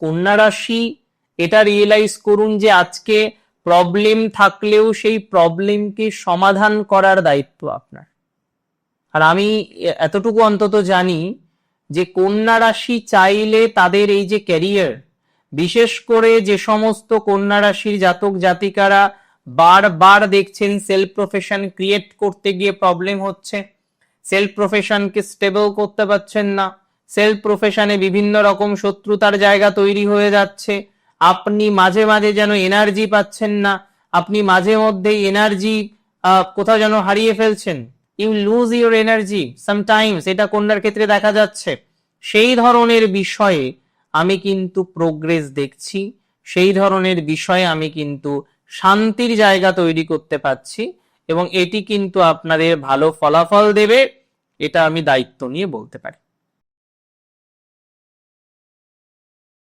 কন্যা রাশি এটা রিয়েলাইজ করুন যে আজকে প্রবলেম থাকলেও সেই প্রবলেমকে সমাধান করার দায়িত্ব আপনার। আর আমি এতটুকু অন্তত জানি যে কন্যা রাশি চাইলে তাদের এই যে ক্যারিয়ার, বিশেষ করে যে সমস্ত কন্যা রাশির জাতক জাতিকারা বারবার দেখছেন সেলফ প্রফেশন ক্রিয়েট করতে গিয়ে প্রবলেম হচ্ছে, সেলফ প্রফেশনকে স্টেবল করতে পারছেন না, সেলফ প্রফেশনে বিভিন্ন রকম শত্রুতার জায়গা তৈরি হয়ে যাচ্ছে, আপনি মাঝে মাঝে যেন এনার্জি পাচ্ছেন না, আপনি মাঝে মধ্যেই এনার্জি কোথাও যেন হারিয়ে ফেলছেন, you lose your energy sometimes, এটা কন্যার ক্ষেত্রে দেখা যাচ্ছে। সেই ধরনের বিষয়ে আমি কিন্তু প্রোগ্রেস দেখছি, সেই ধরনের বিষয়ে আমি কিন্তু শান্তির জায়গা তৈরি করতে পারছি, এবং এটি কিন্তু আপনাদের ভালো ফলাফল দেবে, এটা আমি দায়িত্ব নিয়ে বলতে পারি।